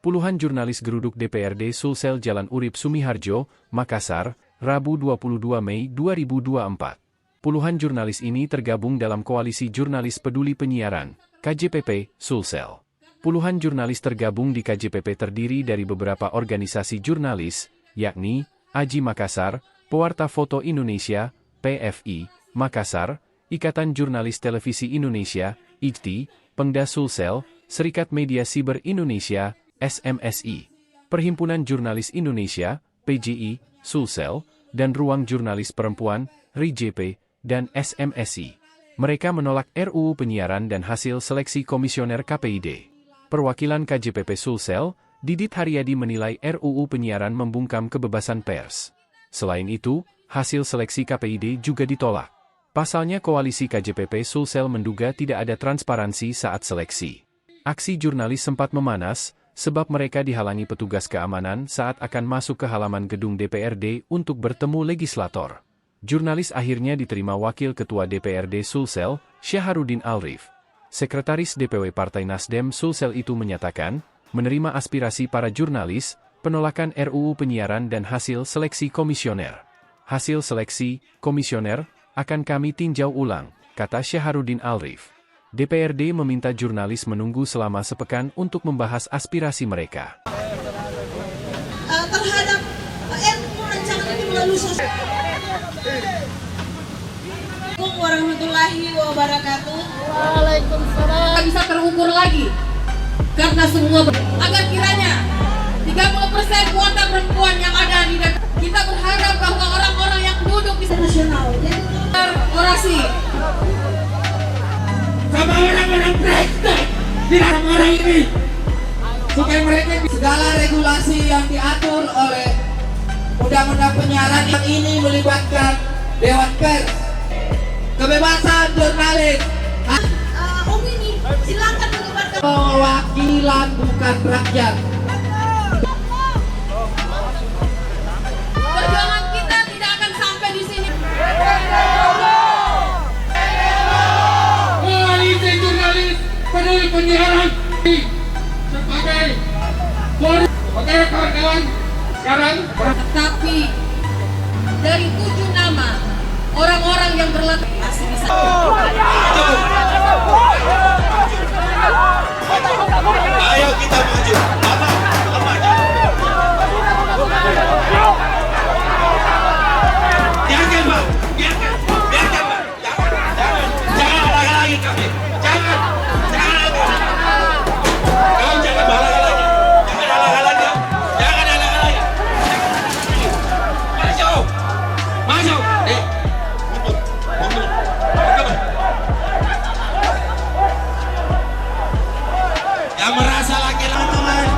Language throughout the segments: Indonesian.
Puluhan jurnalis geruduk DPRD Sulsel Jalan Urip Sumiharjo, Makassar, Rabu 22 Mei 2024. Puluhan jurnalis ini tergabung dalam Koalisi Jurnalis Peduli Penyiaran, KJPP, Sulsel. Puluhan jurnalis tergabung di KJPP terdiri dari beberapa organisasi jurnalis, yakni AJI Makassar, Pewarta Foto Indonesia, PFI, Makassar, Ikatan Jurnalis Televisi Indonesia, IJTI, Pengda Sulsel, Serikat Media Siber Indonesia, SMSI, Perhimpunan Jurnalis Indonesia, PJI, Sulsel, dan Ruang Jurnalis Perempuan, RIJP, dan SMSI. Mereka menolak RUU Penyiaran dan hasil seleksi Komisioner KPID. Perwakilan KJPP Sulsel, Didit Haryadi menilai RUU Penyiaran membungkam kebebasan pers. Selain itu, hasil seleksi KPID juga ditolak. Pasalnya Koalisi KJPP Sulsel menduga tidak ada transparansi saat seleksi. Aksi jurnalis sempat memanas, sebab mereka dihalangi petugas keamanan saat akan masuk ke halaman gedung DPRD untuk bertemu legislator. Jurnalis akhirnya diterima Wakil Ketua DPRD Sulsel, Syaharudin Alrif. Sekretaris DPW Partai Nasdem Sulsel itu menyatakan, menerima aspirasi para jurnalis, penolakan RUU Penyiaran dan hasil seleksi komisioner. Hasil seleksi komisioner akan kami tinjau ulang, kata Syaharudin Alrif. DPRD meminta jurnalis menunggu selama sepekan untuk membahas aspirasi mereka. Terhadap RUU rancangan ini melalui sosial. Assalamualaikum warahmatullahi wabarakatuh. Waalaikumsalam. Bisa terukur lagi karena semua agar kiranya 30% kuota perempuan yang ada di DPR. Kita berharap bahwa orang-orang yang duduk di Nasional orasi sama orang-orang praktek di orang ini supaya mereka segala regulasi yang diatur oleh undang-undang penyiaran yang ini melibatkan Dewan Pers, kebebasan jurnalis, opini silakan menyebarkan perwakilan bukan rakyat. perjuangan kita tidak akan sampai di sini. Koalisi jurnalis peduli penyiaran sebagai kawan-kawan sekarang. Tetapi dari 7 nama orang-orang yang berlatar masih bisa. Ayo kita maju. Biarkan Pak, biarkan Pak. Jangan halangi lagi kami. Jangan halangi lagi. Jangan halangi lagi. Maju. Mundur. Yang merasa laki-laki teman.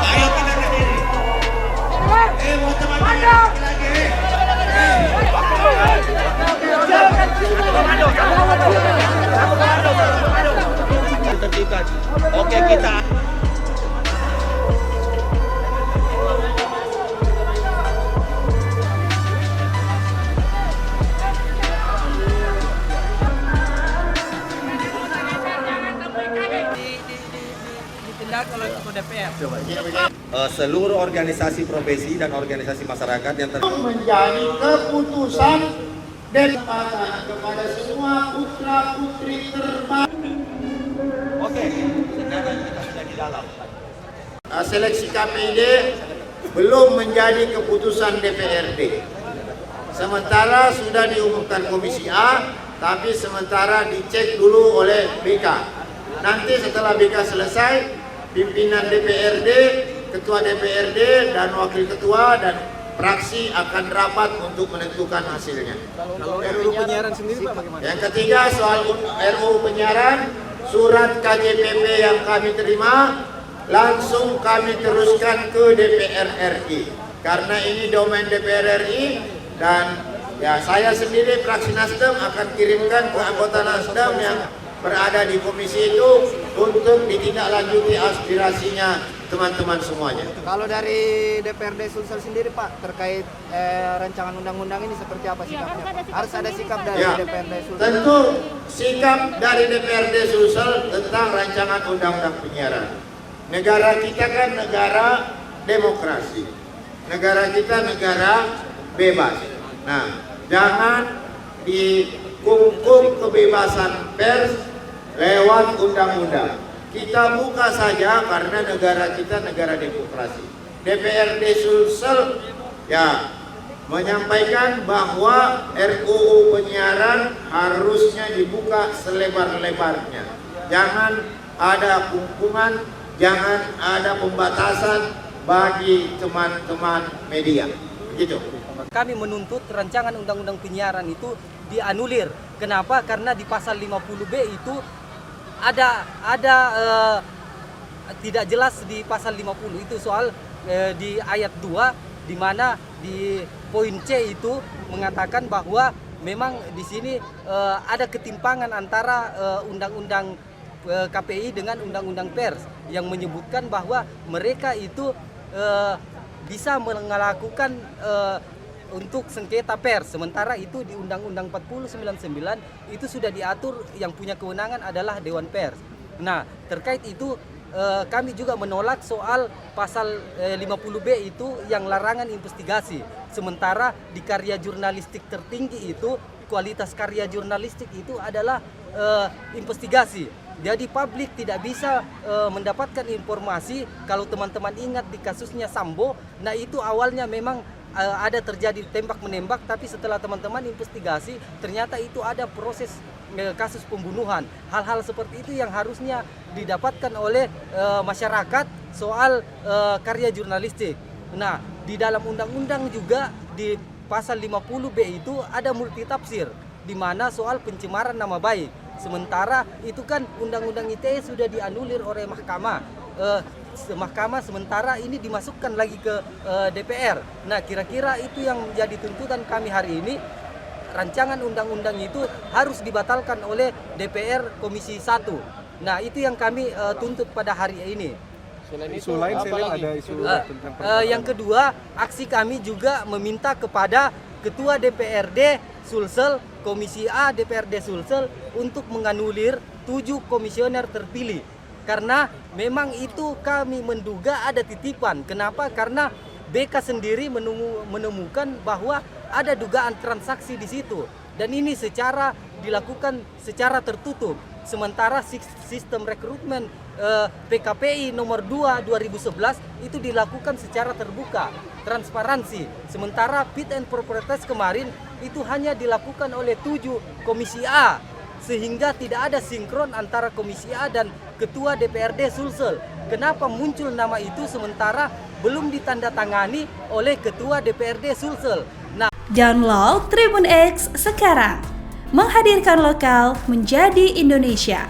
Ayo kita ke diri. Mau teman-teman lagi. Tertibkan. Oke kita. Seluruh organisasi profesi dan organisasi masyarakat yang menjadi keputusan dan kepada semua putra putri terbaik. Oke, sekarang kita sudah di dalam. Seleksi KPID belum menjadi keputusan DPRD. Sementara sudah diumumkan Komisi A, tapi sementara dicek dulu oleh BK. Nanti setelah BK selesai, pimpinan DPRD, Ketua DPRD, dan Wakil Ketua dan fraksi akan rapat untuk menentukan hasilnya. Kalau RUU penyiaran sendiri Pak bagaimana? Yang ketiga soal RUU penyiaran, surat KJPP yang kami terima langsung kami teruskan ke DPR RI karena ini domain DPR RI dan ya saya sendiri fraksi Nasdem akan kirimkan ke anggota Nasdem yang berada di komisi itu untuk ditindaklanjuti aspirasinya teman-teman semuanya. Kalau dari DPRD Sulsel sendiri Pak terkait rancangan undang-undang ini seperti apa sikapnya? Harus ada sikap dari DPRD Sulsel. Tentu sikap dari DPRD Sulsel tentang rancangan undang-undang penyiaran. Negara kita kan negara demokrasi. Negara kita negara bebas. Nah, jangan dikungkung kebebasan pers lewat undang-undang. Kita buka saja karena negara kita negara demokrasi. DPRD Sulsel ya menyampaikan bahwa RUU penyiaran harusnya dibuka selebar-lebarnya. Jangan ada kungkungan, jangan ada pembatasan bagi teman-teman media. Begitu. Kami menuntut rancangan undang-undang penyiaran itu dianulir. Kenapa? Karena di pasal 50B itu ada tidak jelas di pasal 50 itu soal di ayat 2 di mana di poin C itu mengatakan bahwa memang di sini ada ketimpangan antara undang-undang KPI dengan undang-undang pers yang menyebutkan bahwa mereka itu bisa melakukan untuk sengketa pers, sementara itu di Undang-Undang 4099 itu sudah diatur yang punya kewenangan adalah Dewan Pers. Nah, terkait itu kami juga menolak soal pasal 50B itu yang larangan investigasi, sementara di karya jurnalistik tertinggi itu kualitas karya jurnalistik itu adalah investigasi. Jadi publik tidak bisa mendapatkan informasi. Kalau teman-teman ingat di kasusnya Sambo, nah itu awalnya memang ada terjadi tembak-menembak, tapi setelah teman-teman investigasi ternyata itu ada proses kasus pembunuhan. Hal-hal seperti itu yang harusnya didapatkan oleh masyarakat soal karya jurnalistik. Nah, di dalam undang-undang juga di pasal 50B itu ada multitafsir di mana soal pencemaran nama baik. Sementara itu kan undang-undang ITE sudah dianulir oleh mahkamah. Mahkamah sementara ini dimasukkan lagi ke DPR. Nah, kira-kira itu yang menjadi tuntutan kami hari ini. Rancangan undang-undang itu harus dibatalkan oleh DPR Komisi 1. Nah, itu yang kami tuntut pada hari ini. Isu lain saya lihat ada isu tentang yang kedua, aksi kami juga meminta kepada Ketua DPRD Sulsel, Komisi A DPRD Sulsel untuk menganulir 7 komisioner terpilih. Karena memang itu kami menduga ada titipan. Kenapa? Karena BK sendiri menemukan bahwa ada dugaan transaksi di situ. Dan ini dilakukan secara tertutup. Sementara sistem rekrutmen PKPI nomor 2 2011 itu dilakukan secara terbuka, transparansi. Sementara fit and proper test kemarin itu hanya dilakukan oleh 7 Komisi A. Sehingga tidak ada sinkron antara Komisi A dan Ketua DPRD Sulsel. Kenapa muncul nama itu sementara belum ditandatangani oleh Ketua DPRD Sulsel? Nah, download Tribun X sekarang, menghadirkan lokal menjadi Indonesia.